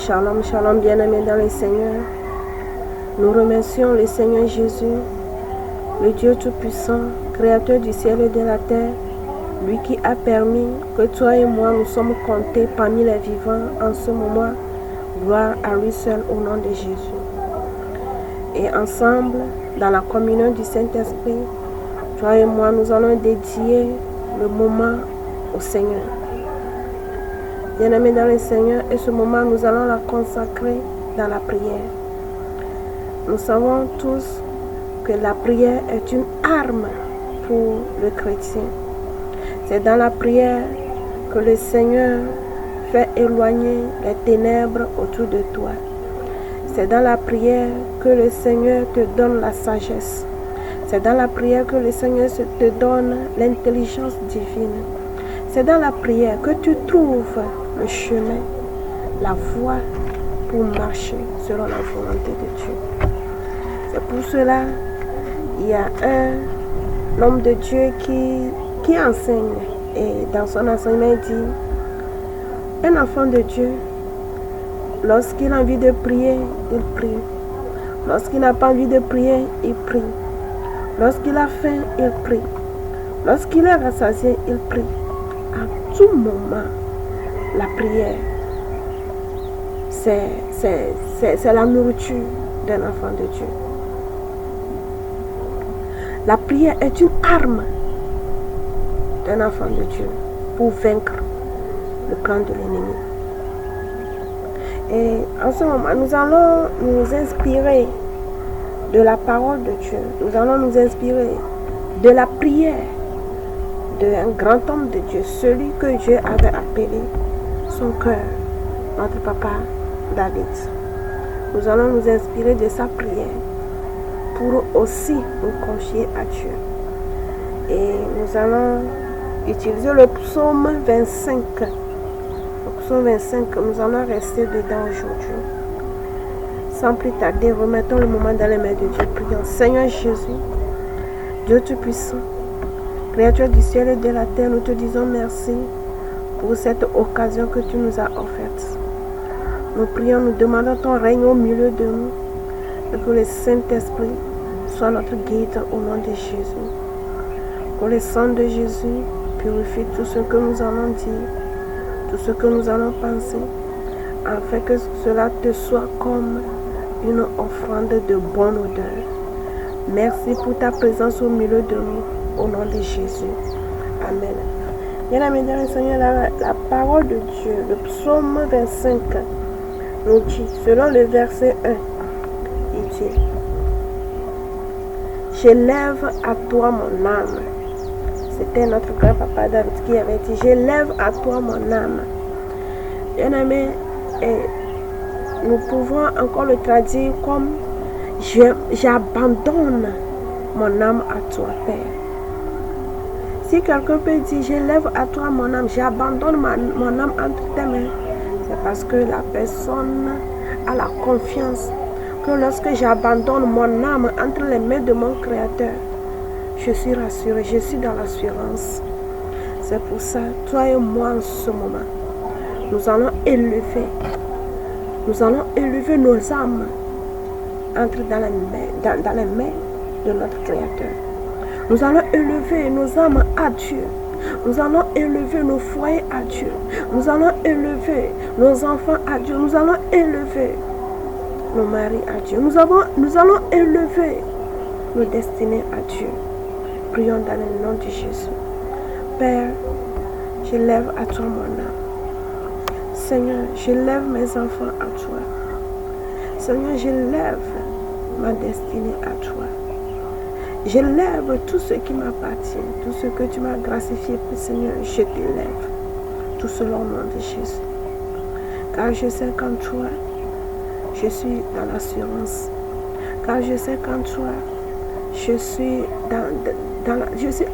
Shalom, shalom, bien-aimés dans le Seigneur. Nous remercions le Seigneur Jésus, le Dieu Tout-Puissant, Créateur du ciel et de la terre, lui qui a permis que toi et moi nous sommes comptés parmi les vivants en ce moment. Gloire à lui seul au nom de Jésus. Et ensemble, dans la communion du Saint-Esprit, toi et moi, nous allons dédier le moment au Seigneur. Bien-aimés dans le Seigneur, et ce moment, nous allons la consacrer dans la prière. Nous savons tous que la prière est une arme pour le chrétien. C'est dans la prière que le Seigneur fait éloigner les ténèbres autour de toi. C'est dans la prière que le Seigneur te donne la sagesse. C'est dans la prière que le Seigneur te donne l'intelligence divine. C'est dans la prière que tu trouves le chemin, la voie pour marcher selon la volonté de Dieu. C'est pour cela qu'il y a un homme de Dieu qui enseigne. Et dans son enseignement, il dit, un enfant de Dieu, lorsqu'il a envie de prier, il prie. Lorsqu'il n'a pas envie de prier, il prie. Lorsqu'il a faim, il prie. Lorsqu'il est rassasié, il prie. À tout moment, la prière, c'est la nourriture d'un enfant de Dieu. La prière est une arme d'un enfant de Dieu pour vaincre le plan de l'ennemi. Et en ce moment, nous allons nous inspirer de la parole de Dieu. Nous allons nous inspirer de la prière d'un grand homme de Dieu, celui que Dieu avait appelé son cœur, notre papa David. Nous allons nous inspirer de sa prière pour aussi nous confier à Dieu. Et nous allons utiliser le psaume 25. Le psaume 25, nous allons rester dedans aujourd'hui. Sans plus tarder, remettons le moment dans les mains de Dieu. Prions. Seigneur Jésus, Dieu Tout-Puissant, Créateur du ciel et de la terre, nous te disons merci pour cette occasion que tu nous as offerte. Nous prions, nous demandons ton règne au milieu de nous et que le Saint-Esprit soit notre guide au nom de Jésus. Que le sang de Jésus purifie tout ce que nous allons dire, tout ce que nous allons penser, afin que cela te soit comme une offrande de bonne odeur. Merci pour ta présence au milieu de nous, au nom de Jésus. Amen. Bien-aimés dans le Seigneur, la parole de Dieu, le psaume 25, nous dit, selon le verset 1, il dit, « J'élève à toi mon âme. » C'était notre grand-papa David qui avait dit, « J'élève à toi mon âme. » Bien-aimés, nous pouvons encore le traduire comme j'abandonne mon âme à toi, Père. Si quelqu'un peut dire j'élève à toi mon âme, j'abandonne mon âme entre tes mains, c'est parce que la personne a la confiance que lorsque j'abandonne mon âme entre les mains de mon Créateur, je suis rassurée, je suis dans l'assurance. C'est pour ça, toi et moi en ce moment, nous allons élever nos âmes entre dans les mains de notre Créateur. Nous allons élever nos âmes à Dieu. Nous allons élever nos foyers à Dieu. Nous allons élever nos enfants à Dieu. Nous allons élever nos maris à Dieu. Nous allons élever nos destinées à Dieu. Prions dans le nom de Jésus. Père, j'élève à toi mon âme. Seigneur, j'élève mes enfants à toi. Seigneur, j'élève ma destinée à toi. J'élève tout ce qui m'appartient, tout ce que tu m'as gracifié, Seigneur, je t'élève. Tout cela au nom de Jésus. Car je sais qu'en toi, je suis dans l'assurance. Car je sais qu'en toi, je suis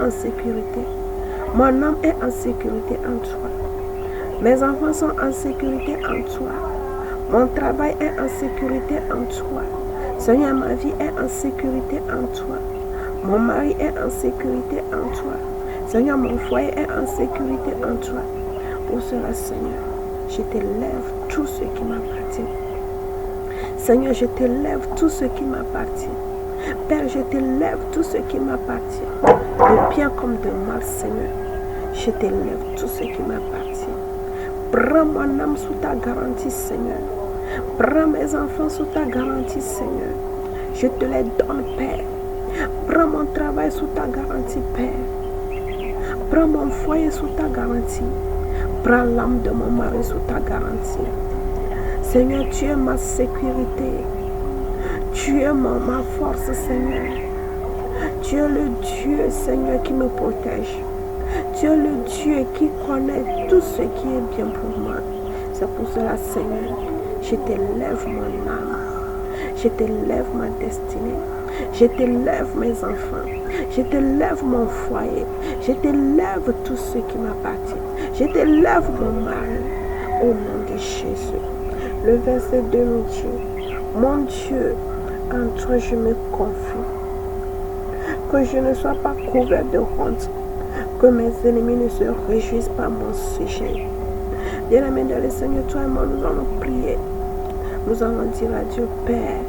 en sécurité. Mon âme est en sécurité en toi. Mes enfants sont en sécurité en toi. Mon travail est en sécurité en toi. Seigneur, ma vie est en sécurité en toi. Mon mari est en sécurité en toi. Seigneur, mon foyer est en sécurité en toi. Pour cela, Seigneur, je t'élève tout ce qui m'appartient Seigneur, je t'élève tout ce qui m'appartient. Père, je t'élève tout ce qui m'appartient. De bien comme de mal, Seigneur. Je t'élève tout ce qui m'appartient. Prends mon âme sous ta garantie, Seigneur. Prends mes enfants sous ta garantie, Seigneur. Je te les donne, Père. Prends mon travail sous ta garantie, Père. Prends mon foyer sous ta garantie. Prends l'âme de mon mari sous ta garantie. Seigneur, tu es ma sécurité. Tu es ma force, Seigneur. Tu es le Dieu, Seigneur, qui me protège. Tu es le Dieu qui connaît tout ce qui est bien pour moi. C'est pour cela, Seigneur, je t'élève mon âme. Je t'élève ma destinée. Je t'élève mes enfants. Je t'élève mon foyer. Je t'élève tout ce qui m'appartient. Je t'élève mon mari. Au nom de Jésus. Le verset 2 nous dit, mon Dieu, en toi je me confie. Que je ne sois pas couvert de honte. Que mes ennemis ne se réjouissent pas mon sujet. Bien-aimé dans le Seigneur, toi et moi, nous allons prier. Nous allons dire à Dieu, Père,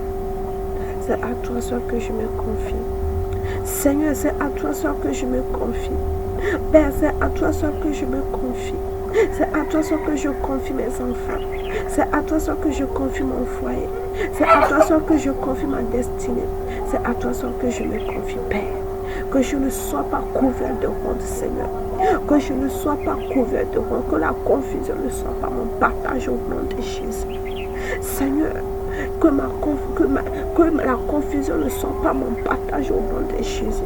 c'est à toi seul que je me confie. Seigneur, c'est à toi seul que je me confie. Père, c'est à toi seul que je me confie. C'est à toi seul que je confie mes enfants. C'est à toi seul que je confie mon foyer. C'est à toi seul que je confie ma destinée. C'est à toi seul que je me confie, Père. Que je ne sois pas couvert de honte, Seigneur. Que je ne sois pas couvert de honte. Que la confusion ne soit pas mon partage au nom de Jésus. Seigneur, que la confusion ne soit pas mon partage au nom de Jésus.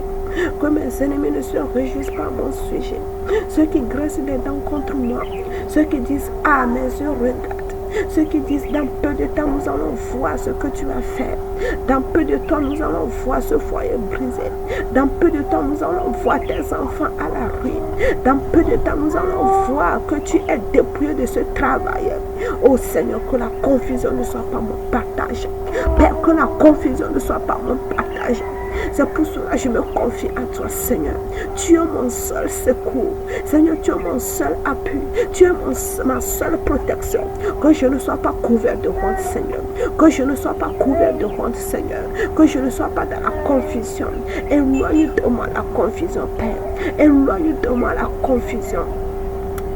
Que mes ennemis ne se réjouissent pas à mon sujet. Ceux qui graissent les dents contre moi. Ceux qui disent, ah, mes yeux regardent. Ceux qui disent, dans peu de temps, nous allons voir ce que tu vas faire. Dans peu de temps, nous allons voir ce foyer brisé. Dans peu de temps, nous allons voir tes enfants à la ruine. Dans peu de temps, nous allons voir que tu es dépouillé de ce travail. Oh Seigneur, que la confusion ne soit pas mon partage. Père, que la confusion ne soit pas mon partage. C'est pour cela que je me confie à toi, Seigneur. Tu es mon seul secours. Seigneur, tu es mon seul appui. Tu es ma seule protection. Que je ne sois pas couvert de honte, Seigneur. Que je ne sois pas couvert de honte, Seigneur. Que je ne sois pas dans la confusion. Éloigne de moi la confusion, Père. Éloigne de moi la confusion.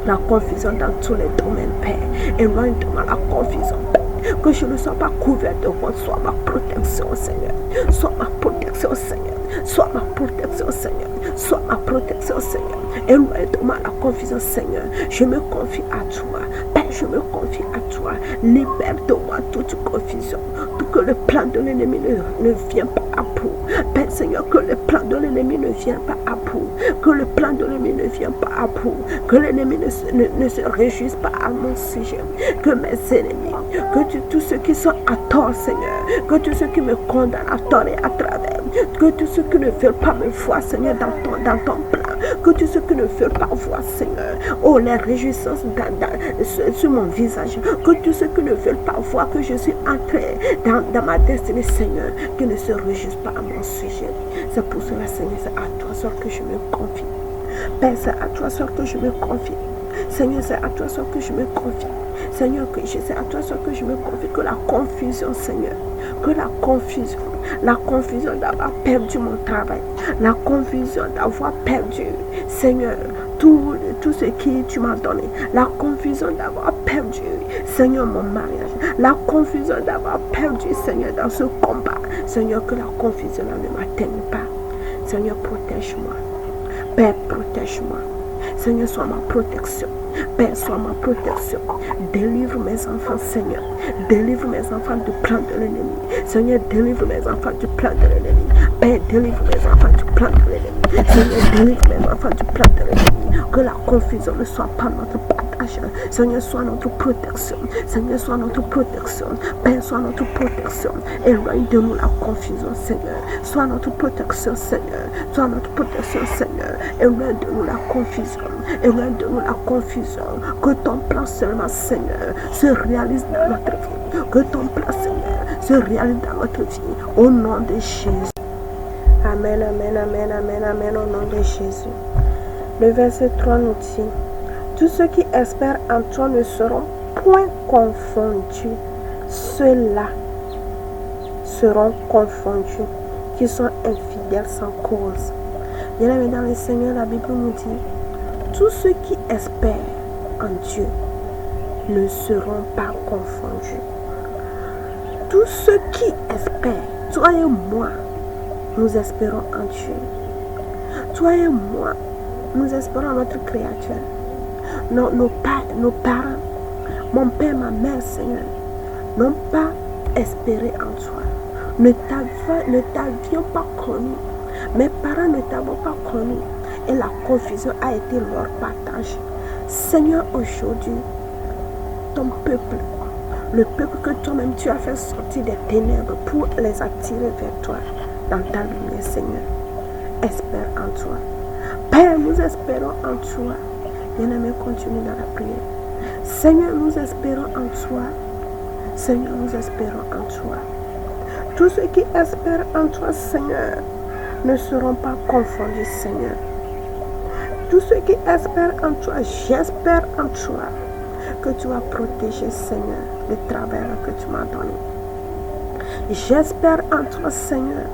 La confusion dans tous les domaines, Père. Éloigne de moi la confusion, Père. Que je ne sois pas couvert de honte. Sois ma protection, Seigneur. Sois ma protection, Seigneur. Sois ma protection, Seigneur. Sois ma protection, Seigneur. Éloigne de moi la confusion, Seigneur. Je me confie à toi. Père, je me confie à toi. Libère de moi toute confusion. Pour que le plan de l'ennemi ne vienne pas à bout. Père, Seigneur, que le plan de l'ennemi ne vienne pas à bout. Que le plan de l'ennemi ne vienne pas à bout. Que l'ennemi ne se réjouisse pas à mon sujet. Que mes ennemis, que tous ceux qui sont à tort, Seigneur, que tous ceux qui me condamnent à tort et à travers, que tous ceux qui ne veulent pas me voir, Seigneur, dans ton plan, que tous ceux qui ne veulent pas voir, Seigneur, oh, les réjouissances sur mon visage, que tous ceux qui ne veulent pas voir que je suis entré dans ma destinée, Seigneur, qui ne se réjouissent pas à mon sujet. C'est pour cela, Seigneur, c'est à toi seul que je me confie. Père, c'est à toi seul que je me confie. Seigneur, c'est à toi seul que je me confie. Seigneur, c'est à toi seul que je me confie. Que la confusion, Seigneur, que la confusion d'avoir perdu mon travail, la confusion d'avoir perdu, Seigneur, tout ce que tu m'as donné, la confusion d'avoir perdu, Seigneur, mon mariage, la confusion d'avoir perdu, Seigneur, dans ce combat, Seigneur, que la confusion ne m'atteigne pas. Seigneur, protège-moi. Père, protège-moi. Seigneur, sois ma protection. Père, sois ma protection. Délivre mes enfants, Seigneur. Délivre mes enfants du plan de l'ennemi. Seigneur, délivre mes enfants du plan de l'ennemi. Père, délivre mes enfants du plan de l'ennemi. Seigneur, délivre mes enfants du plan de l'ennemi. Que la confusion ne soit pas notre partage. Seigneur, sois notre protection. Seigneur, sois notre protection. Père, sois notre protection. Éloigne de nous la confusion, Seigneur. Sois notre protection, Seigneur. Sois notre protection, Seigneur. Éloigne de nous la confusion. Éloigne de nous la confusion. Que ton plan seulement, Seigneur, se réalise dans notre vie. Que ton plan, Seigneur, se réalise dans notre vie. Au nom de Jésus. Amen, amen, amen, amen, amen, au nom de Jésus. Le verset 3 nous dit, tous ceux qui espèrent en toi ne seront point confondus. Ceux-là seront confondus, qui sont infidèles sans cause. Bien-aimés dans le Seigneur, la Bible nous dit, tous ceux qui espèrent en Dieu ne seront pas confondus. Tous ceux qui espèrent, toi et moi, nous espérons en Dieu. Toi et moi, nous espérons en notre Créateur. Nos parents, mon père, ma mère, Seigneur, n'ont pas espéré en toi. Ne t'avions pas connu. Mes parents ne t'avaient pas connu. Et la confusion a été leur partage. Seigneur, aujourd'hui, ton peuple, le peuple que toi-même tu as fait sortir des ténèbres pour les attirer vers toi, dans ta lumière, Seigneur, espère en toi. Père, nous espérons en toi. Bien-aimé, continue dans la prière. Seigneur, nous espérons en toi. Seigneur, nous espérons en toi. Tous ceux qui espèrent en toi, Seigneur, ne seront pas confondus, Seigneur. Tous ceux qui espèrent en toi, j'espère en toi que tu vas protéger, Seigneur, le travail que tu m'as donné. J'espère en toi, Seigneur,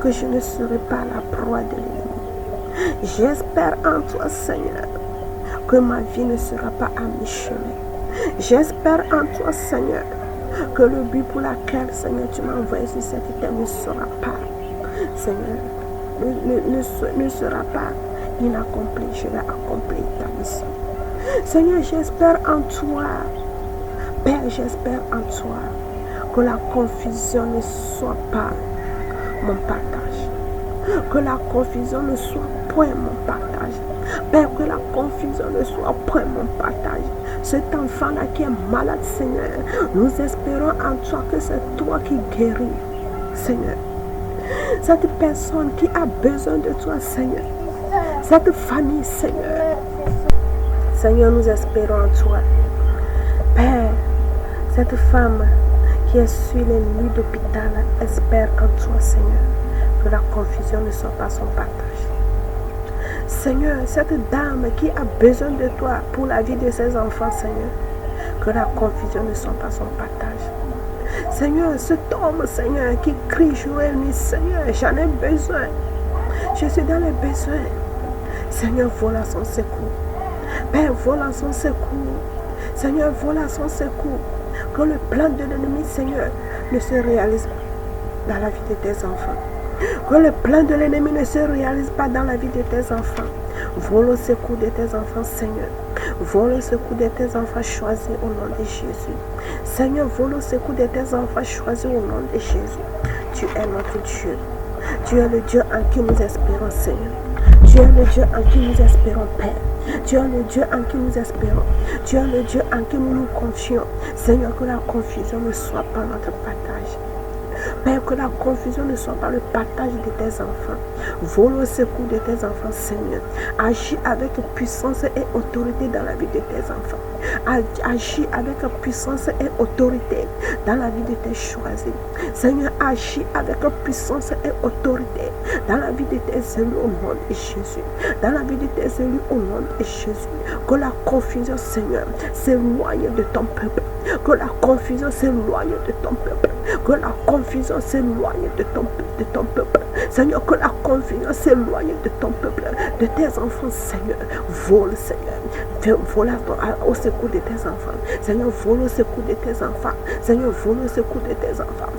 que je ne serai pas la proie de l'ennemi. J'espère en toi, Seigneur, que ma vie ne sera pas à mi-chemin. J'espère en toi, Seigneur, que le but pour lequel, Seigneur, tu m'as envoyé sur cette terre ne sera pas, Seigneur, ne sera pas inaccompli. Je vais accomplir ta mission. Seigneur, j'espère en toi. Père, j'espère en toi que la confusion ne soit pas mon partage. Que la confusion ne soit point mon partage. Père, que la confusion ne soit point mon partage. Cet enfant-là qui est malade, Seigneur, nous espérons en toi que c'est toi qui guéris, Seigneur. Cette personne qui a besoin de toi, Seigneur. Cette famille, Seigneur. Seigneur, nous espérons en toi. Père, cette femme qui est sur les lits d'hôpital espère en toi, Seigneur, que la confusion ne soit pas son partage. Seigneur, cette dame qui a besoin de toi pour la vie de ses enfants, Seigneur, que la confusion ne soit pas son partage. Seigneur, cet homme, Seigneur, qui crie jour et nuit, Seigneur, j'en ai besoin. Je suis dans les besoins. Seigneur, voilà son secours. Père, voilà son secours. Seigneur, voilà son secours. Que le plan de l'ennemi, Seigneur, ne se réalise pas dans la vie de tes enfants. Que le plan de l'ennemi ne se réalise pas dans la vie de tes enfants. Voilà le secours de tes enfants, Seigneur. Voilà le secours de tes enfants choisis au nom de Jésus. Seigneur, voilà le secours de tes enfants choisis au nom de Jésus. Tu es notre Dieu. Tu es le Dieu en qui nous espérons, Seigneur. Tu es le Dieu en qui nous espérons, Père. Tu es le Dieu en qui nous espérons. Tu es le Dieu en qui nous nous confions. Seigneur, que la confusion ne soit pas notre partage. Père, que la confusion ne soit pas le partage de tes enfants. Vole au secours de tes enfants, Seigneur. Agis avec puissance et autorité dans la vie de tes enfants. Agis avec puissance et autorité dans la vie de tes choisis. Seigneur, agis avec puissance et autorité dans la vie de tes élus au nom de Jésus. Dans la vie de tes élus au nom de Jésus. Que la confusion, Seigneur, s'éloigne de ton peuple. Que la confusion s'éloigne de ton peuple. Que la confusion s'éloigne de ton peuple. Seigneur, que la confusion s'éloigne de ton peuple, de tes enfants, Seigneur. Vole, Seigneur. Vole au secours de tes enfants. Seigneur, vole au secours de tes enfants. Seigneur, vole au secours de tes enfants.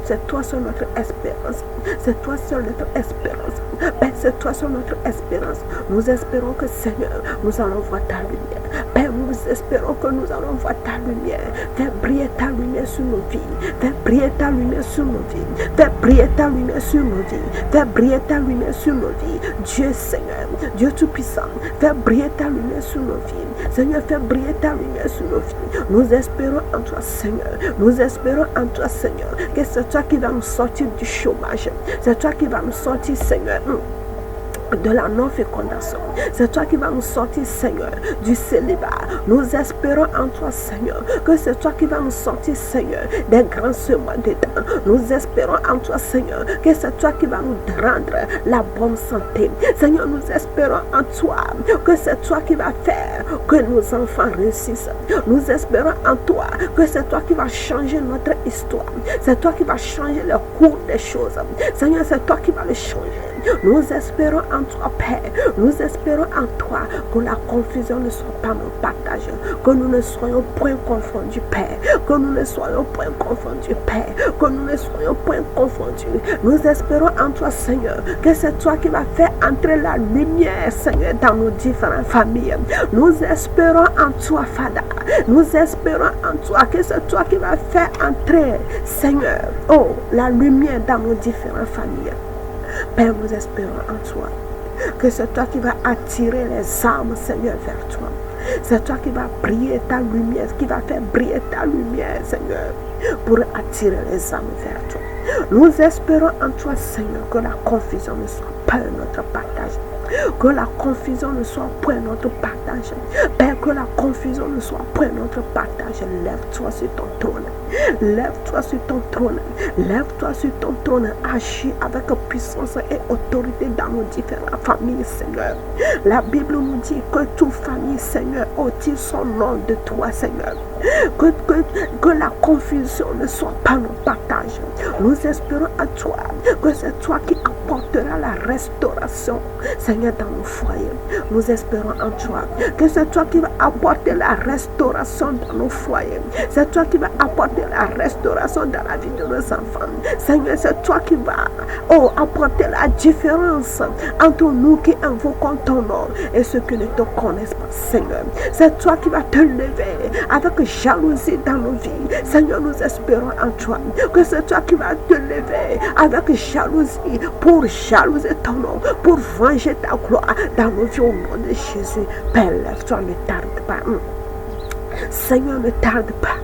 C'est toi seul notre espérance. C'est toi seul notre espérance. Père, c'est toi seul notre espérance. Nous espérons que, Seigneur, nous allons voir ta lumière. Père, nous espérons que nous allons voir ta lumière. Fais briller ta lumière sur nos vies. Fais briller ta lumière sur nos vies. Fais briller ta lumière sur nos vies. Fais briller ta lumière sur nos vies. Dieu Seigneur, Dieu Tout-Puissant, fais briller ta lumière sur nos vies. Seigneur, fais briller ta lumière sur nos vies. Nous espérons en toi, Seigneur. Nous espérons en toi, Seigneur, que c'est toi qui vas nous sortir du chômage. C'est toi qui vas nous sortir, Seigneur, de la non-fécondation. C'est toi qui vas nous sortir, Seigneur, du célibat. Nous espérons en toi, Seigneur, que c'est toi qui vas nous sortir, Seigneur, des grands semois dedans. Nous espérons en toi, Seigneur, que c'est toi qui vas nous rendre la bonne santé. Seigneur, nous espérons en toi, que c'est toi qui vas faire que nos enfants réussissent. Nous espérons en toi, que c'est toi qui vas changer notre histoire. C'est toi qui vas changer le cours des choses. Seigneur, c'est toi qui vas le changer. Nous espérons en toi, Père. Nous espérons en toi que la confusion ne soit pas mon partage. Que nous ne soyons point confondus, Père. Que nous ne soyons point confondus, Père. Que nous ne soyons point confondus. Nous espérons en toi, Seigneur, que c'est toi qui vas faire entrer la lumière, Seigneur, dans nos différentes familles. Nous espérons en toi, Fada. Nous espérons en toi que c'est toi qui vas faire entrer, Seigneur, oh, la lumière dans nos différentes familles. Père, nous espérons en toi que c'est toi qui vas attirer les âmes, Seigneur, vers toi. C'est toi qui vas briller ta lumière, qui va faire briller ta lumière, Seigneur, pour attirer les âmes vers toi. Nous espérons en toi, Seigneur, que la confusion ne soit pas notre partage. Que la confusion ne soit point notre partage. Père, que la confusion ne soit point notre partage. Lève-toi sur ton trône. Lève-toi sur ton trône. Lève-toi sur ton trône. Agis avec puissance et autorité dans nos différentes familles, Seigneur. La Bible nous dit que toute famille, Seigneur, ôte son nom de toi, Seigneur. Que la confusion ne soit pas notre partage. Nous espérons à toi que c'est toi qui apportera la restauration, Seigneur, dans nos foyers. Nous espérons en toi que c'est toi qui va apporter la restauration dans nos foyers. C'est toi qui va apporter la restauration dans la vie de nos enfants. Seigneur, c'est toi qui va apporter la différence entre nous qui invoquons ton nom et ceux qui ne te connaissent pas, Seigneur. C'est toi qui vas te lever avec jalousie dans nos vies. Seigneur, nous espérons en toi que c'est toi qui vas te lever avec jalousie pour jalouser ton nom, pour venger ta gloire dans nos vies au nom de Jésus. Père, lève-toi, ne tarde pas. Seigneur, ne tarde pas.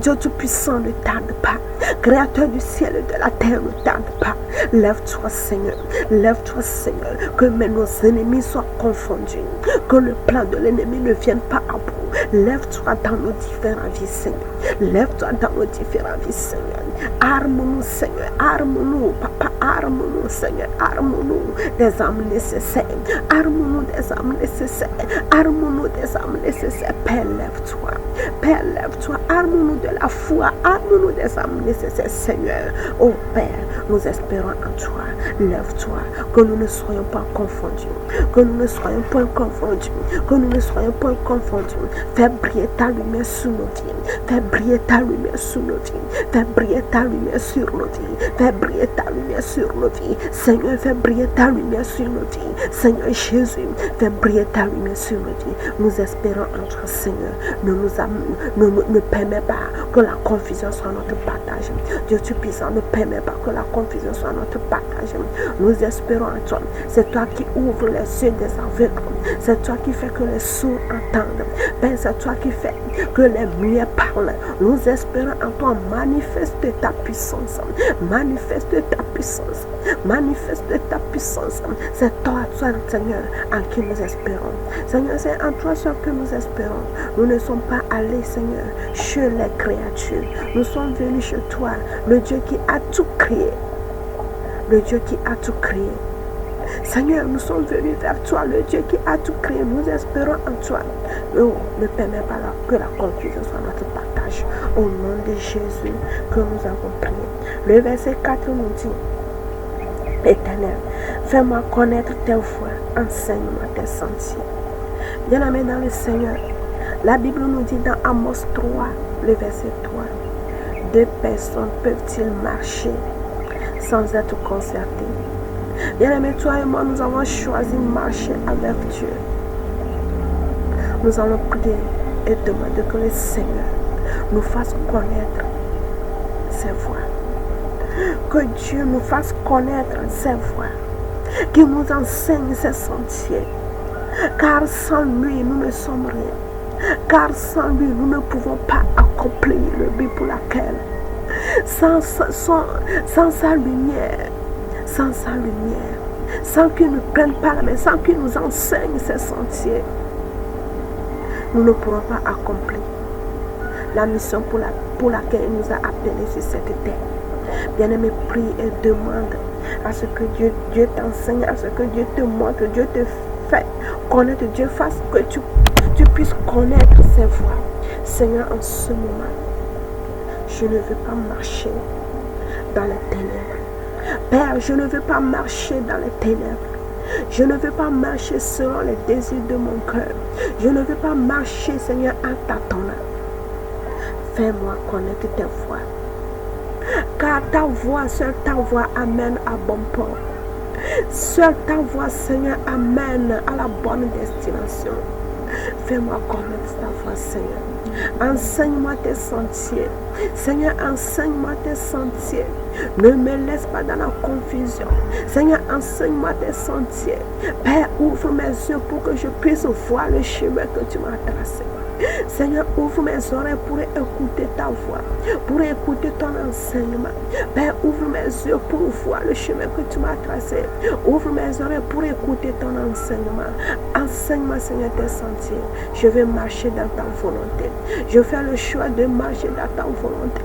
Dieu Tout-Puissant, ne tarde pas. Créateur du ciel et de la terre, ne tarde pas. Lève-toi, Seigneur. Lève-toi, Seigneur. Que même nos ennemis soient confondus. Que le plan de l'ennemi ne vienne pas à bout. Lève-toi dans nos différentes vies, Seigneur. Lève-toi dans nos différentes vies, Seigneur. Arme-nous, Seigneur. Arme-nous, Papa. Arme-nous, Seigneur. Arme-nous des âmes nécessaires. Arme-nous des âmes nécessaires. Arme-nous des âmes nécessaires. Père, lève-toi. Père, lève-toi. Arme-nous de la foi. Arme-nous des âmes nécessaires, Seigneur. Oh Père, nous espérons en toi. Lève-toi. Que nous ne soyons pas confondus. Que nous ne soyons pas confondus. Que nous ne soyons pas confondus. Fais briller ta lumière sur nos vies. Fais briller ta lumière sur nos vies. Fais briller ta lumière sur nos vies. Fais briller ta lumière sur nos vies. Seigneur, fais briller ta lumière sur nos vies. Seigneur Jésus, fais briller ta lumière sur nos vies. Nous espérons en toi, Seigneur. Ne permets pas que la confusion soit notre partage. Dieu Tout-Puissant, ne permets pas que la confusion soit notre partage. Nous espérons en toi. C'est toi qui ouvres les yeux des aveugles. C'est toi qui fais que les sourds entendent. Père, c'est toi qui fais que les muets parlent. Nous espérons en toi. Manifeste ta puissance. Manifeste ta puissance. Manifeste ta puissance. C'est toi, Seigneur, en qui nous espérons. Seigneur, c'est en toi seul que nous espérons. Nous ne sommes pas allés, Seigneur, chez les créatures. Nous sommes venus chez toi, le Dieu qui a tout créé. Le Dieu qui a tout créé. Seigneur, nous sommes venus vers toi, le Dieu qui a tout créé. Nous espérons en toi. Oh, ne permets pas que la confusion soit notre partage. Au nom de Jésus que nous avons prié. Le verset 4 nous dit: Éternel, fais-moi connaître tes voies, enseigne-moi tes sentiers. Bien-aimé dans le Seigneur, la Bible nous dit dans Amos 3, le verset 3, 2 personnes peuvent-ils marcher sans être concertées? Bien-aimé, toi et moi, nous avons choisi de marcher avec Dieu. Nous allons prier et demander que le Seigneur nous fasse connaître ses voies. Que Dieu nous fasse connaître ses voies. Qu'il nous enseigne ses sentiers. Car sans lui, nous ne sommes rien. Car sans lui, nous ne pouvons pas accomplir le but pour laquelle. Sans sa lumière, sans qu'il nous prenne par la main, sans qu'il nous enseigne ses sentiers, nous ne pourrons pas accomplir la mission pour laquelle il nous a appelés sur cette terre. Bien-aimé, prie et demande à ce que Dieu t'enseigne, à ce que Dieu te montre, Dieu te fait connaître, Dieu fasse que tu puisses connaître ses voies. Seigneur, en ce moment, je ne veux pas marcher dans les ténèbres. Père, je ne veux pas marcher dans les ténèbres. Je ne veux pas marcher selon les désirs de mon cœur. Je ne veux pas marcher, Seigneur, en tâtonnant. Fais-moi connaître tes voies. Car ta voix, seule ta voix amène à bon port. Seule ta voix, Seigneur, amène à la bonne destination. Fais-moi connaître ta voix, Seigneur. Enseigne-moi tes sentiers. Seigneur, enseigne-moi tes sentiers. Ne me laisse pas dans la confusion. Seigneur, enseigne-moi tes sentiers. Père, ouvre mes yeux pour que je puisse voir le chemin que tu m'as tracé. Seigneur, ouvre mes oreilles pour écouter ta voix, pour écouter ton enseignement. Père, ouvre mes yeux pour voir le chemin que tu m'as tracé. Ouvre mes oreilles pour écouter ton enseignement. Enseigne-moi, Seigneur, tes sentiers. Je vais marcher dans ta volonté. Je fais le choix de marcher dans ta volonté.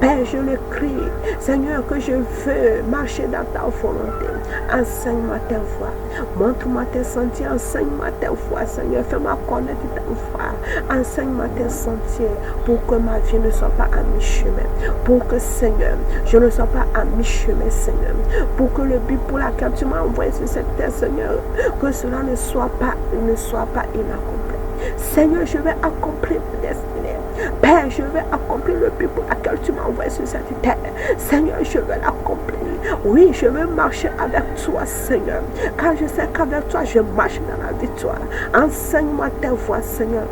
Père, je le crie, Seigneur, que je veux marcher dans ta volonté. Enseigne-moi tes voies. Montre-moi tes sentiers. Enseigne-moi tes voies, Seigneur. Fais-moi connaître ta voie. Enseigne-moi tes sentiers pour que ma vie ne soit pas à mi-chemin. Pour que, Seigneur, je ne sois pas à mi-chemin, Seigneur. Pour que le but pour lequel tu m'as envoyé sur cette terre, Seigneur, que cela ne soit pas inaccompli. Seigneur, je vais accomplir ma destinée. Père, je vais accomplir le but pour lequel tu m'as envoyé sur cette terre. Seigneur, je vais l'accomplir. Oui, je vais marcher avec toi, Seigneur. Car je sais qu'avec toi, je marche dans la victoire. Enseigne-moi tes voies, Seigneur.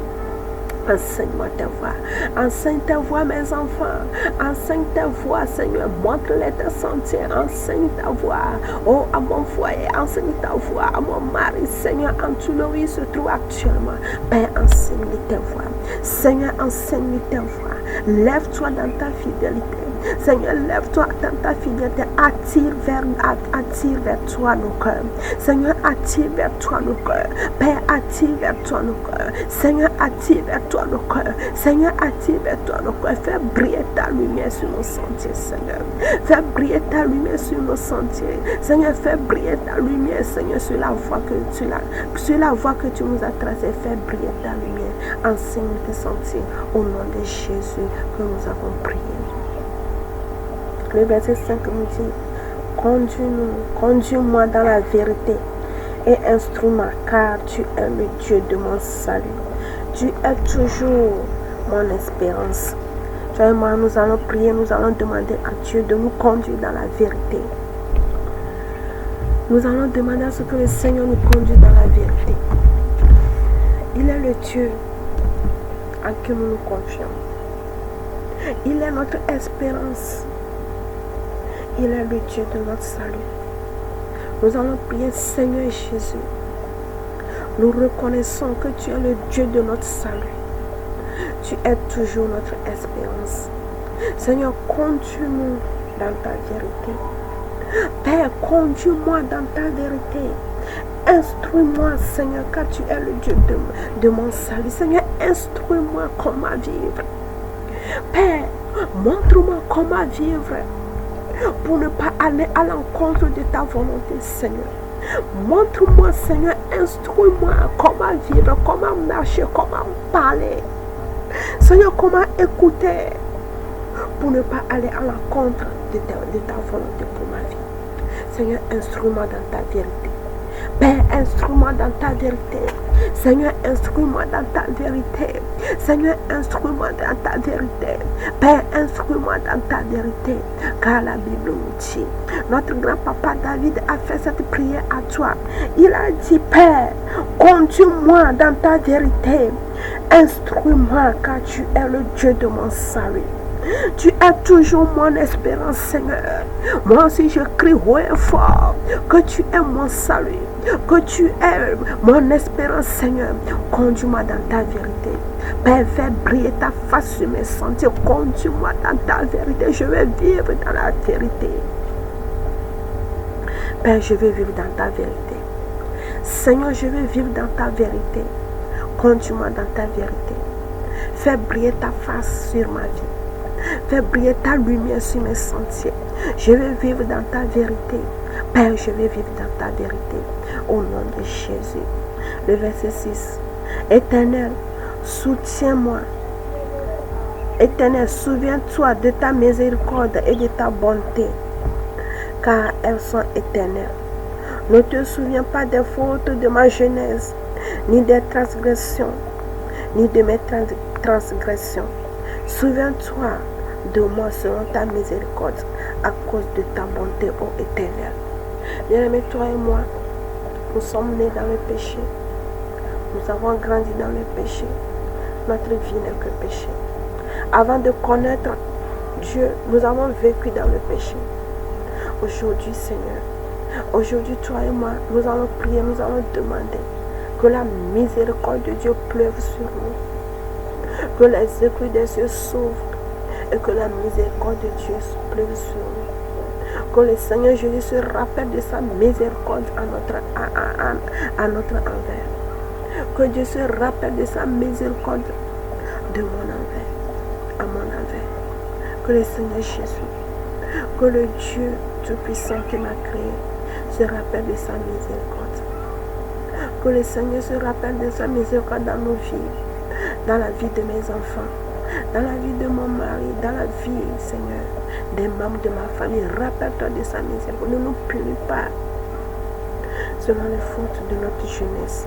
Enseigne-moi ta voix. Enseigne ta voix, mes enfants. Enseigne ta voix, Seigneur. Montre-les tes sentiers. Enseigne ta voix. Oh, à mon foyer. Enseigne ta voix. À mon mari, Seigneur, en tout là où il se trouve actuellement. Père, enseigne ta voix. Seigneur, enseigne ta voix. Lève-toi dans ta fidélité. Seigneur, lève-toi dans ta fidélité. Attire vers toi nos cœurs. Seigneur, attire vers toi nos cœurs. Père, attire vers toi nos cœurs. Seigneur, attire vers toi nos cœurs. Seigneur, attire vers toi nos cœurs. Fais briller ta lumière sur nos sentiers, Seigneur. Fais briller ta lumière sur nos sentiers. Seigneur, fais briller ta lumière, Seigneur, sur la voie que tu nous as tracée. Fais briller ta lumière. Enseigne tes sentiers au nom de Jésus que nous avons prié. Le verset 5 nous dit: conduis-nous, conduis-moi dans la vérité et instruis-moi, car tu es le Dieu de mon salut. Tu es toujours mon espérance. Toi et moi, nous allons prier, nous allons demander à Dieu de nous conduire dans la vérité. Nous allons demander à ce que le Seigneur nous conduise dans la vérité. Il est le Dieu en qui nous nous confions. Il est notre espérance. Il est le Dieu de notre salut. Nous allons prier, Seigneur Jésus. Nous reconnaissons que tu es le Dieu de notre salut. Tu es toujours notre espérance. Seigneur, conduis-nous dans ta vérité. Père, conduis-moi dans ta vérité. Instruis-moi, Seigneur, car tu es le Dieu de mon salut. Seigneur, instruis-moi comment vivre. Père, montre-moi comment vivre pour ne pas aller à l'encontre de ta volonté, Seigneur. Montre-moi, Seigneur, instruis-moi comment vivre, comment marcher, comment parler. Seigneur, comment écouter pour ne pas aller à l'encontre de ta volonté pour ma vie. Seigneur, instruis-moi dans ta vérité. Père, instruis-moi dans ta vérité. Seigneur, instruis-moi dans ta vérité. Seigneur, instruis-moi dans ta vérité. Père, instruis-moi dans ta vérité. Car la Bible nous dit, notre grand-papa David a fait cette prière à toi. Il a dit, Père, conduis-moi dans ta vérité. Instruis-moi, car tu es le Dieu de mon salut. Tu es toujours mon espérance, Seigneur. Moi aussi, je crie haut et fort que tu es mon salut, que tu es mon espérance, Seigneur. Conduis-moi dans ta vérité. Père, fais briller ta face sur mes sentiers. Conduis-moi dans ta vérité. Je vais vivre dans la vérité. Père, je veux vivre dans ta vérité. Seigneur, je veux vivre dans ta vérité. Conduis-moi dans ta vérité. Fais briller ta face sur ma vie. Fais briller ta lumière sur mes sentiers. Je veux vivre dans ta vérité. Père, je veux vivre dans ta vérité. Au nom de Jésus. Le verset 6. Éternel, soutiens-moi. Éternel, souviens-toi de ta miséricorde et de ta bonté, car elles sont éternelles. Ne te souviens pas des fautes de ma jeunesse, ni des transgressions, ni de mes transgressions. Souviens-toi de moi selon ta miséricorde, à cause de ta bonté, ô Éternel. Bien-aimé, toi et moi, nous sommes nés dans le péché. Nous avons grandi dans le péché. Notre vie n'est que péché. Avant de connaître Dieu, nous avons vécu dans le péché. Aujourd'hui, Seigneur, aujourd'hui, toi et moi, nous allons prier, nous allons demander que la miséricorde de Dieu pleuve sur nous, que les écluses des cieux s'ouvrent et que la miséricorde de Dieu pleuve sur nous. Que le Seigneur Jésus se rappelle de sa miséricorde à notre envers. Que Dieu se rappelle de sa miséricorde de mon envers, à mon envers. Que le Seigneur Jésus, que le Dieu Tout-Puissant qui m'a créé se rappelle de sa miséricorde. Que le Seigneur se rappelle de sa miséricorde dans nos vies, dans la vie de mes enfants, dans la vie de mon mari, dans la vie, Seigneur, des membres de ma famille. Rappelle-toi de sa miséricorde. Ne nous punis pas selon les fautes de notre jeunesse.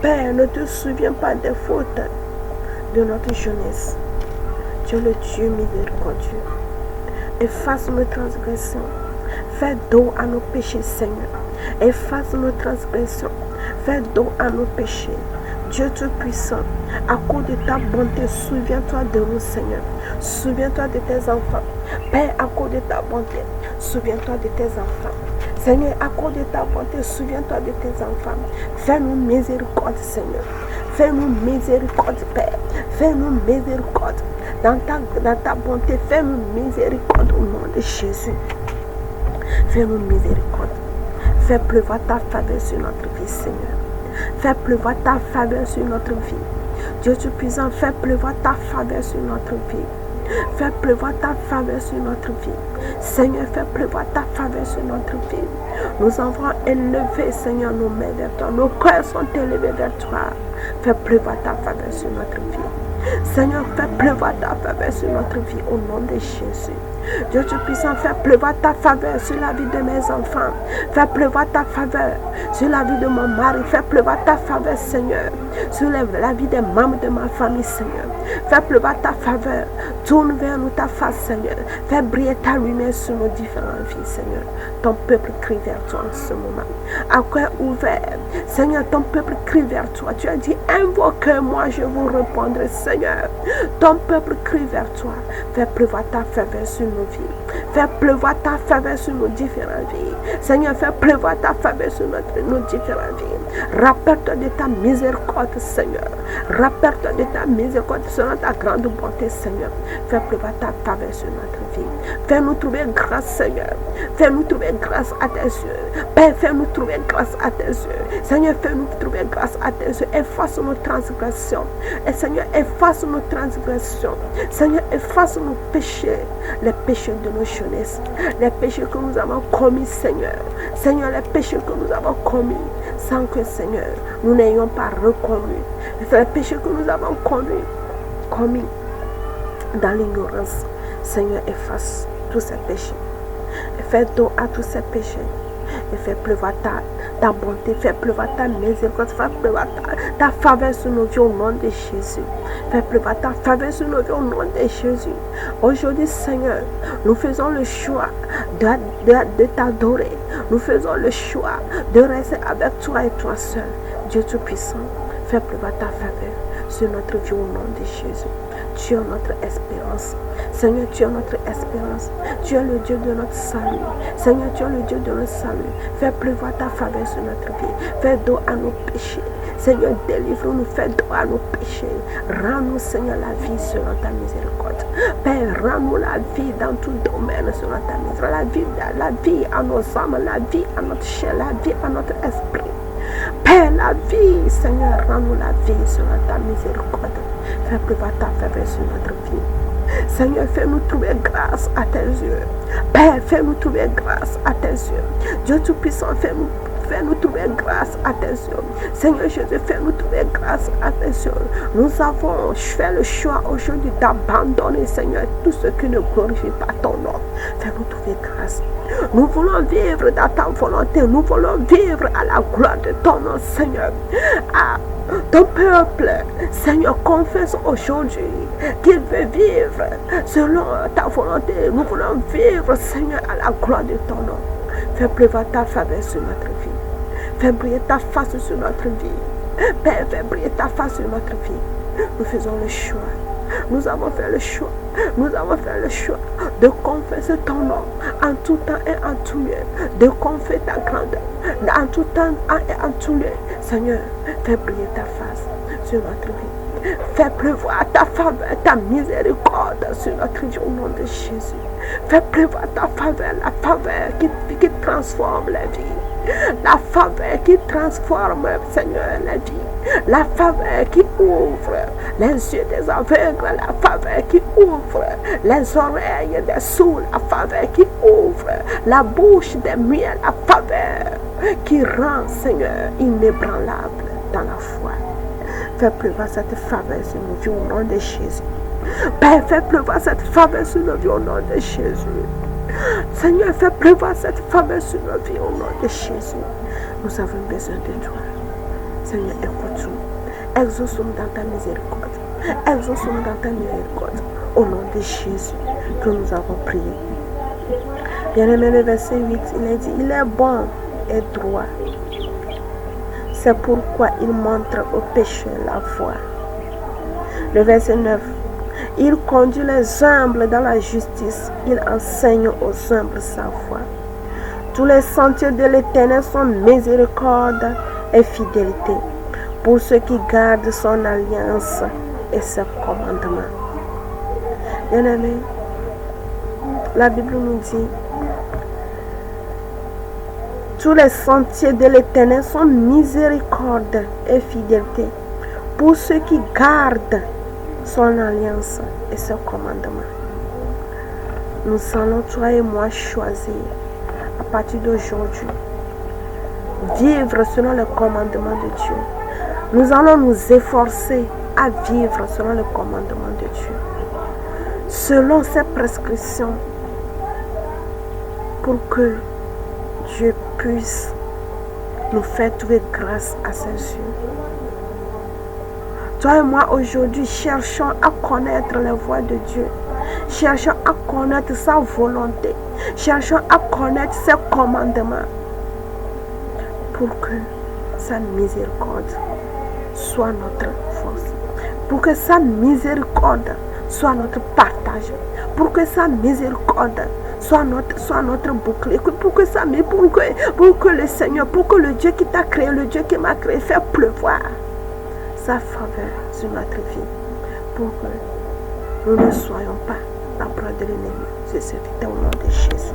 Père, ne te souviens pas des fautes de notre jeunesse. Tu es le Dieu miséricordieux. Efface nos transgressions. Fais d'eau à nos péchés, Seigneur. Efface nos transgressions. Fais d'eau à nos péchés. Dieu Tout-Puissant, à cause de ta bonté, souviens-toi de nous, Seigneur. Souviens-toi de tes enfants. Père, à cause de ta bonté, souviens-toi de tes enfants. Seigneur, à cause de ta bonté, souviens-toi de tes enfants. Fais-nous miséricorde, Seigneur. Fais-nous miséricorde, Père. Fais-nous miséricorde. Dans ta bonté, fais-nous miséricorde au nom de Jésus. Fais-nous miséricorde. Fais pleuvoir ta faveur sur notre vie, Seigneur. Fais pleuvoir ta faveur sur notre vie. Dieu Tout-Puissant, fais pleuvoir ta faveur sur notre vie. Fais pleuvoir ta faveur sur notre vie. Seigneur, fais pleuvoir ta faveur sur notre vie. Nous avons élevé, Seigneur, nos mains vers toi. Nos cœurs sont élevés vers toi. Fais pleuvoir ta faveur sur notre vie. Seigneur, fais pleuvoir ta faveur sur notre vie au nom de Jésus. Dieu Tout-Puissant, fais pleuvoir ta faveur sur la vie de mes enfants. Fais pleuvoir ta faveur sur la vie de mon mari. Fais pleuvoir ta faveur, Seigneur, sur la vie des membres de ma famille, Seigneur. Fais pleuvoir ta faveur. Tourne vers nous ta face, Seigneur. Fais briller ta lumière sur nos différentes vies, Seigneur. Ton peuple crie vers toi en ce moment. À cœur ouvert, Seigneur, ton peuple crie vers toi. Tu as dit, invoquez-moi, je vous répondrai, Seigneur. Ton peuple crie vers toi. Fais pleuvoir ta faveur sur nos vies. Fais pleuvoir ta faveur sur nos différentes vies. Seigneur, fais pleuvoir ta faveur sur nos différentes vies. Rappelle-toi de ta miséricorde, Seigneur. Rappelle-toi de ta miséricorde selon ta grande bonté, Seigneur. Fais pleuvoir ta faveur sur notre vie. Fais-nous trouver grâce, Seigneur. Fais-nous trouver grâce à tes yeux. Père, fais-nous trouver grâce à tes yeux. Seigneur, fais-nous trouver grâce à tes yeux. Efface nos transgressions. Et Seigneur, efface nos transgressions. Seigneur, efface nos péchés. Les péchés de nos jeunesse. Les péchés que nous avons commis, Seigneur. Seigneur, les péchés que nous avons commis sans que, Seigneur, nous n'ayons pas reconnu. Les péchés que nous avons commis dans l'ignorance. Seigneur, efface tous ces péchés. Et fais d'eau à tous ces péchés. Et fais pleuvoir ta bonté, fais pleuvoir ta miséricorde, fais pleuvoir ta faveur sur nos vies au nom de Jésus. Fais pleuvoir ta faveur sur nos vies au nom de Jésus. Aujourd'hui, Seigneur, nous faisons le choix de t'adorer. Nous faisons le choix de rester avec toi et toi seul. Dieu Tout-Puissant, fais pleuvoir ta faveur sur notre vie au nom de Jésus. Tu es notre espérance. Seigneur, tu es notre espérance. Tu es le Dieu de notre salut. Seigneur, tu es le Dieu de notre salut. Fais pleuvoir ta faveur sur notre vie. Fais d'eau à nos péchés. Seigneur, délivre-nous, fais droit à nos péchés. Rends-nous, Seigneur, la vie selon ta miséricorde. Père, rends-nous la vie dans tout domaine selon ta miséricorde. La vie à nos âmes, la vie à notre chair, la vie à notre esprit. Père, la vie, Seigneur, rends-nous la vie selon ta miséricorde. Fais pleuvoir ta faveur sur notre vie. Seigneur, fais-nous trouver grâce à tes yeux. Père, fais-nous trouver grâce à tes yeux. Dieu Tout-Puissant, fais-nous trouver grâce à tes yeux. Seigneur Jésus, fais-nous trouver grâce à tes yeux. Nous avons fait le choix aujourd'hui d'abandonner, Seigneur, tout ce qui ne glorifie pas ton nom. Fais-nous trouver grâce. Nous voulons vivre dans ta volonté. Nous voulons vivre à la gloire de ton nom, Seigneur. Ton peuple, Seigneur, confesse aujourd'hui qu'il veut vivre selon ta volonté. Nous voulons vivre, Seigneur, à la gloire de ton nom. Fais pleuvoir ta faveur sur notre vie. Fais briller ta face sur notre vie. Père, fais briller ta face sur notre vie. Nous faisons le choix. Nous avons fait le choix. Nous avons fait le choix de confesser ton nom en tout temps et en tout lieu. De confesser ta grandeur en tout temps et en tout lieu. Seigneur, fais briller ta face sur notre vie. Fais pleuvoir ta faveur, ta miséricorde sur notre vie au nom de Jésus. Fais pleuvoir ta faveur, la faveur qui transforme la vie. La faveur qui transforme, Seigneur, la vie. La faveur qui ouvre les yeux des aveugles. La faveur qui ouvre les oreilles des sourds. La faveur qui ouvre la bouche des muets. La faveur qui rend, Seigneur, inébranlable dans la foi. Fais pleuvoir cette faveur sur nos vies au nom de Jésus. Père, fais pleuvoir cette faveur sur nos vies au nom de Jésus. Seigneur, fais pleuvoir cette faveur sur nos vies au nom de Jésus. Nous avons besoin de toi. Seigneur, écoute-nous. Exauce-nous dans ta miséricorde. Exauce-nous dans ta miséricorde. Au nom de Jésus que nous avons prié. Bien-aimé, le verset 8, il est dit, il est bon et droit. C'est pourquoi il montre aux pécheurs la voie. Le verset 9. Il conduit les humbles dans la justice. Il enseigne aux humbles sa voie. Tous les sentiers de l'Éternel sont miséricorde et fidélité pour ceux qui gardent son alliance et ses commandements. Bien-aimés, la Bible nous dit, tous les sentiers de l'Éternel sont miséricorde et fidélité pour ceux qui gardent son alliance et ses commandements. Nous allons, toi et moi, choisir à partir d'aujourd'hui vivre selon le commandement de Dieu. Nous allons nous efforcer à vivre selon le commandement de Dieu, selon ses prescriptions, pour que Dieu puisse nous faire trouver grâce à ses yeux. Toi et moi aujourd'hui cherchons à connaître les voies de Dieu. Cherchons à connaître sa volonté. Cherchons à connaître ses commandements. Pour que sa miséricorde soit notre force. Pour que sa miséricorde soit notre partage. Pour que sa miséricorde soit notre bouclier. Pour que le Seigneur, pour que le Dieu qui t'a créé, le Dieu qui m'a créé, fait pleuvoir sa faveur sur notre vie, pour que nous ne soyons pas la proie de l'ennemi. C'est ce qui est au nom de Jésus.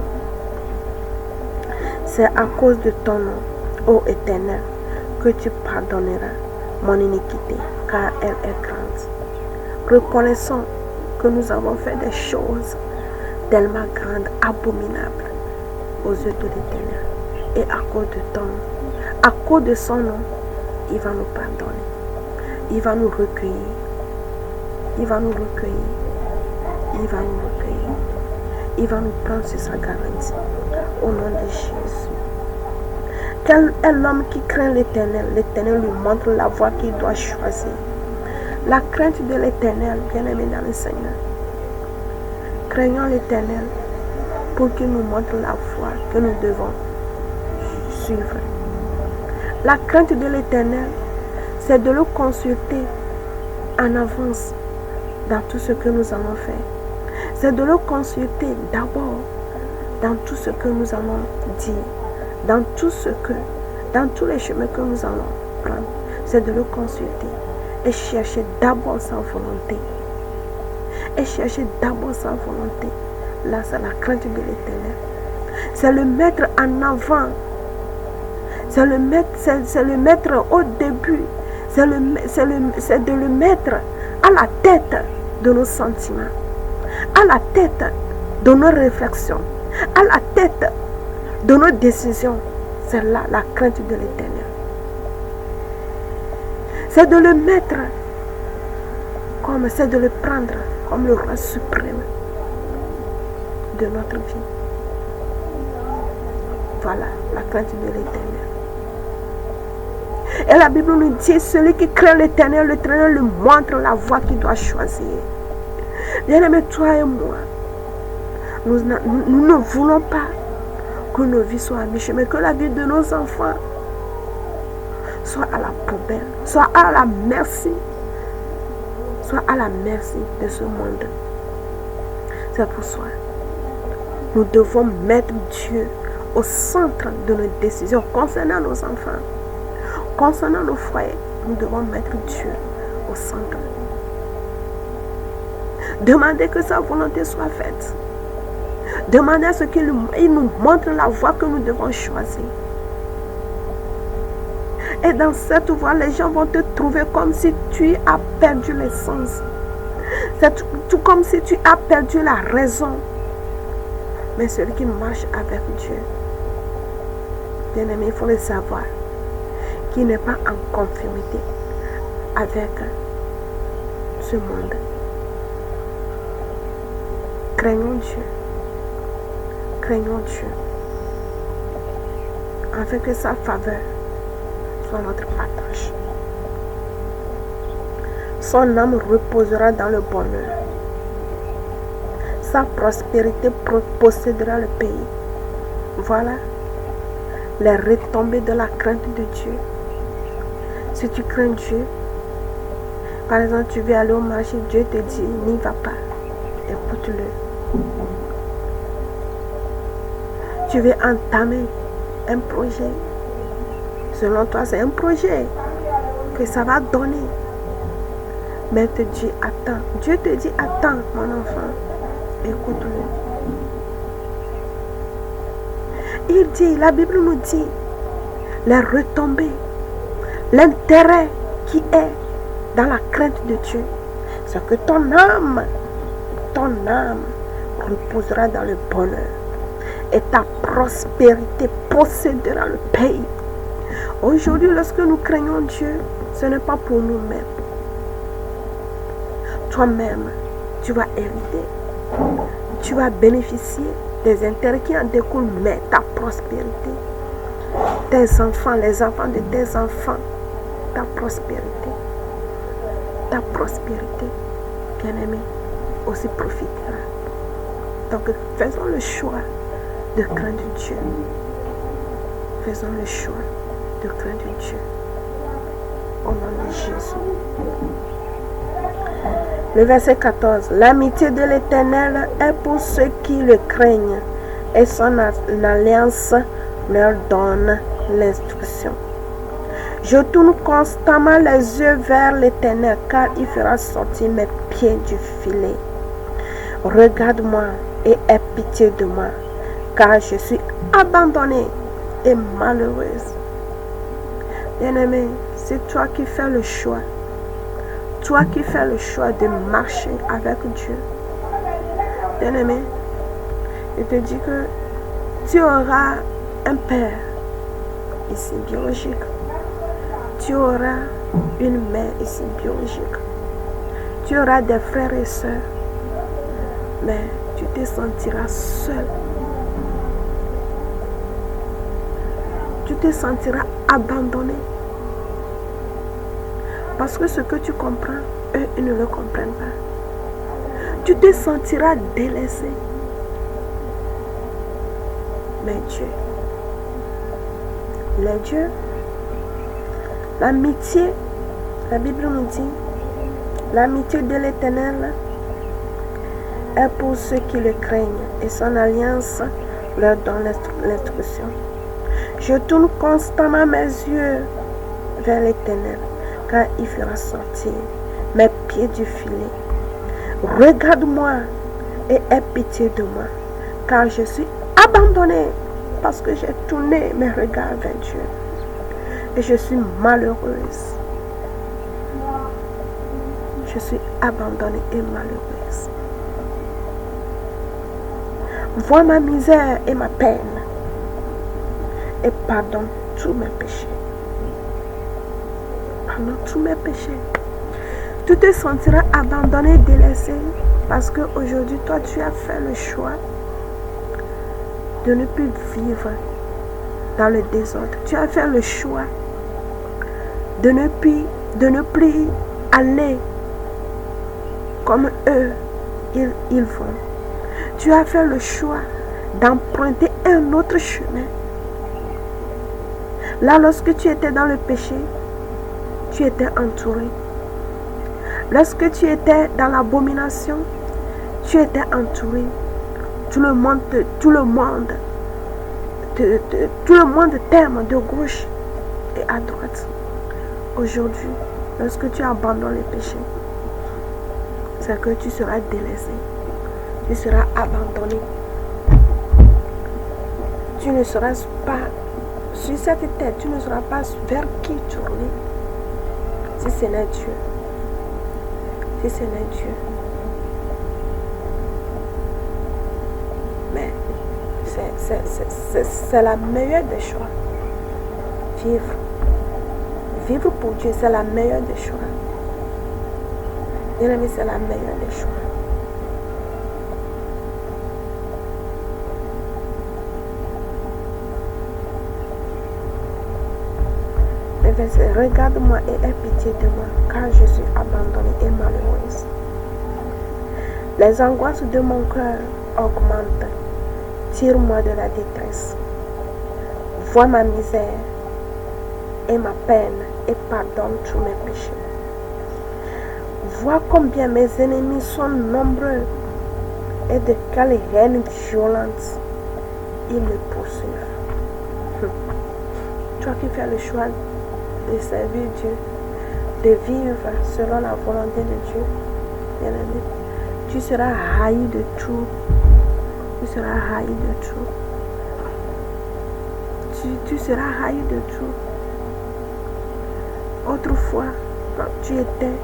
C'est à cause de ton nom, ô Éternel, que tu pardonneras mon iniquité, car elle est grande. Reconnaissons que nous avons fait des choses tellement grandes, abominables aux yeux de l'Éternel. Et à cause de ton nom, à cause de son nom, il va nous pardonner. Il va nous recueillir. Il va nous recueillir. Il va nous recueillir. Il va nous prendre sur sa garantie. Au nom de Jésus. Quel est l'homme qui craint l'Éternel? L'Éternel lui montre la voie qu'il doit choisir. La crainte de l'Éternel, bien-aimé dans le Seigneur. Craignons l'Éternel pour qu'il nous montre la voie que nous devons suivre. La crainte de l'Éternel, c'est de le consulter en avance dans tout ce que nous allons faire. C'est de le consulter d'abord dans tout ce que nous allons dire, dans tous les chemins que nous allons prendre. c'est de le consulter et chercher d'abord sa volonté. Et chercher d'abord sa volonté. Là, c'est la crainte de l'Éternel. C'est le mettre en avant. C'est le mettre au début. C'est de le mettre à la tête de nos sentiments, à la tête de nos réflexions, à la tête de nos décisions. C'est là la crainte de l'Éternel. C'est de le mettre c'est de le prendre comme le roi suprême de notre vie. Voilà la crainte de l'Éternel. Et la Bible nous dit, celui qui craint l'Éternel lui montre la voie qu'il doit choisir. Bien-aimés, toi et moi, nous ne voulons pas que nos vies soient à mi-chemin, que la vie de nos enfants soit à la poubelle, soit à la merci de ce monde. C'est pour ça nous devons mettre Dieu au centre de nos décisions concernant nos enfants, concernant nos foyers. Nous devons mettre Dieu au centre. Demander que sa volonté soit faite. Demander à ce qu'il nous montre la voie que nous devons choisir. Et dans cette voie, les gens vont te trouver comme si tu as perdu l'essence. C'est tout comme si tu as perdu la raison. Mais celui qui marche avec Dieu, bien aimé, il faut le savoir, qui n'est pas en conformité avec ce monde. Craignons Dieu. Craignons Dieu. Afin que sa faveur soit notre partage. Son âme reposera dans le bonheur. Sa prospérité possédera le pays. Voilà les retombées de la crainte de Dieu. Si tu crains Dieu, par exemple, tu veux aller au marché, Dieu te dit, n'y va pas. Écoute-le. Tu veux entamer un projet. Selon toi, c'est un projet que ça va donner. Mais te dit, attends. Dieu te dit, attends, mon enfant. Écoute-le. Il dit, la Bible nous dit, les retombées, l'intérêt qui est dans la crainte de Dieu, c'est que ton âme reposera dans le bonheur et ta prospérité possédera le pays. Aujourd'hui, lorsque nous craignons Dieu, ce n'est pas pour nous-mêmes. Toi-même, tu vas hériter. Tu vas bénéficier des intérêts qui en découlent, mais ta prospérité, tes enfants, les enfants de tes enfants, ta prospérité, bien-aimé, aussi profitera. Donc, faisons le choix de craindre Dieu. Faisons le choix de craindre Dieu. Au nom de Jésus. Le verset 14. L'amitié de l'Éternel est pour ceux qui le craignent et son alliance leur donne l'instruction. Je tourne constamment les yeux vers l'Éternel car il fera sortir mes pieds du filet. Regarde-moi et aie pitié de moi car je suis abandonnée et malheureuse. Bien-aimé, c'est toi qui fais le choix. Toi qui fais le choix de marcher avec Dieu. Bien-aimé, je te dis que tu auras un père ici biologique. Tu auras une mère ici biologique. Tu auras des frères et sœurs. Mais tu te sentiras seul. Tu te sentiras abandonné. Parce que ce que tu comprends, eux, ils ne le comprennent pas. Tu te sentiras délaissé. Mais Dieu, les dieux, l'amitié, la Bible nous dit, l'amitié de l'Éternel est pour ceux qui le craignent et son alliance leur donne l'instruction. Je tourne constamment mes yeux vers l'Éternel quand il fera sortir mes pieds du filet. Regarde-moi et aie pitié de moi, car je suis abandonnée parce que j'ai tourné mes regards vers Dieu. Et je suis malheureuse. Je suis abandonnée et malheureuse. Vois ma misère et ma peine et pardonne tous mes péchés. Pardonne tous mes péchés. Tu te sentiras abandonné, délaissé, parce qu'aujourd'hui, toi, tu as fait le choix de ne plus vivre dans le désordre. Tu as fait le choix de ne plus aller comme eux, ils vont. Tu as fait le choix d'emprunter un autre chemin. Là, lorsque tu étais dans le péché, tu étais entouré. Lorsque tu étais dans l'abomination, tu étais entouré. Tout le monde t'aime de gauche et à droite. Aujourd'hui, lorsque tu abandonnes les péchés, c'est que tu seras délaissé. Tu seras abandonné. Tu ne seras pas sur cette tête, tu ne sauras pas vers qui tourner. Si ce n'est Dieu. Si ce n'est Dieu. Mais c'est la meilleure des choix. Vivre pour Dieu, c'est la meilleure des choix. Bien aimé, c'est la meilleure des choix. Regarde-moi et aie pitié de moi, car je suis abandonnée et malheureuse. Les angoisses de mon cœur augmentent. Tire-moi de la détresse. Vois ma misère et ma peine et pardonne tous mes péchés. Vois combien mes ennemis sont nombreux et de quelle haine violente ils me poursuivent. Toi qui fais le choix de servir Dieu, de vivre selon la volonté de Dieu, bien aimé, tu seras haï de tout. Tu seras haï de tout. Tu seras haï de tout. Autrefois, tu étais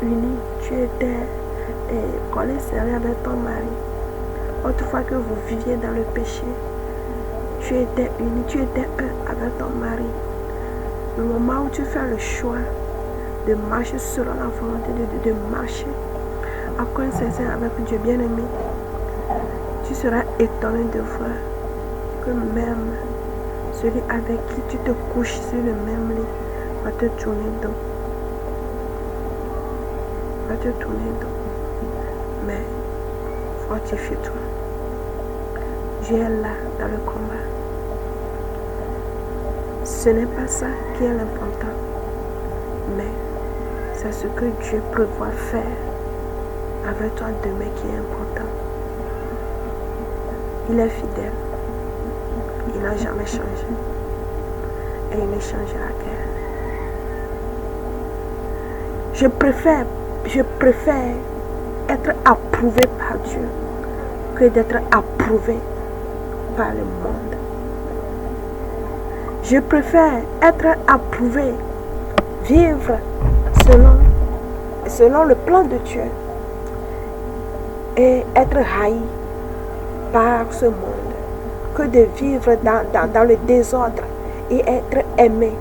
uni, tu étais collé serré avec ton mari. Autrefois que vous viviez dans le péché, tu étais uni, tu étais un avec ton mari. Le moment où tu fais le choix de marcher selon la volonté de Dieu, de marcher à cause sincère avec Dieu bien-aimé, tu seras étonné de voir que même celui avec qui tu te couches sur le même lit va te tourner dos. Va te tourner dos. Mais fortifie-toi. Dieu est là dans le combat. Ce n'est pas ça qui est l'important, mais c'est ce que Dieu prévoit faire avec toi demain qui est important. Il est fidèle. Il n'a jamais changé. Et il ne changera guère. Je préfère être approuvé par Dieu que d'être approuvé par le monde. Je préfère être approuvé, vivre selon le plan de Dieu et être haï par ce monde que de vivre dans le désordre et être aimé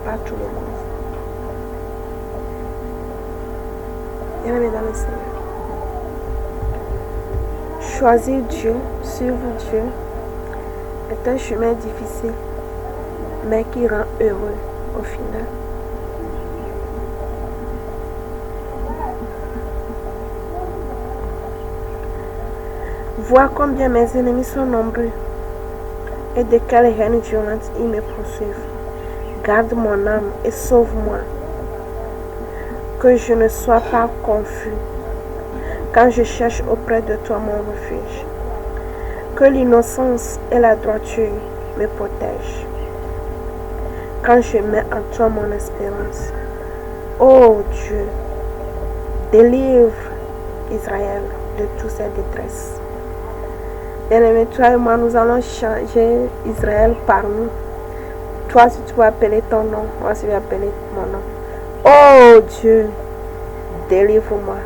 par tout le monde. Bien-aimé dans le Seigneur, choisir Dieu, suivre Dieu est un chemin difficile, mais qui rend heureux au final. Vois combien mes ennemis sont nombreux et de quelle haine violente ils me poursuivent. Garde mon âme et sauve-moi, que je ne sois pas confus quand je cherche auprès de toi mon refuge. Que l'innocence et la droiture me protègent. quand je mets en toi mon espérance. Oh Dieu, délivre Israël de toutes ses détresses. Bien-aimé, toi et moi, nous allons changer Israël par nous. Toi, si tu vas appeler ton nom, moi, si je vais appeler mon nom. Oh Dieu, délivre-moi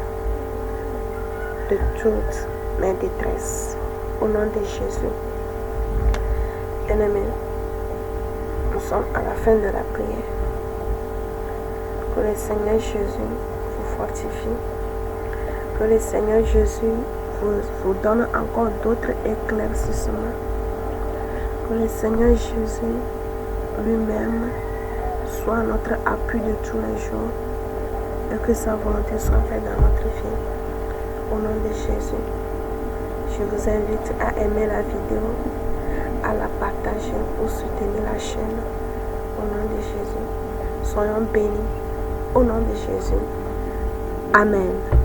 de toutes mes détresses. Au nom de Jésus. Bien-aimé, nous sommes à la fin de la prière. Que le Seigneur Jésus vous fortifie. Que le Seigneur Jésus vous donne encore d'autres éclaircissements. Que le Seigneur Jésus lui-même soit notre appui de tous les jours et que sa volonté soit faite dans notre vie. Au nom de Jésus, je vous invite à aimer la vidéo, à la partager pour soutenir la chaîne. Au nom de Jésus, soyons bénis. Au nom de Jésus. Amen.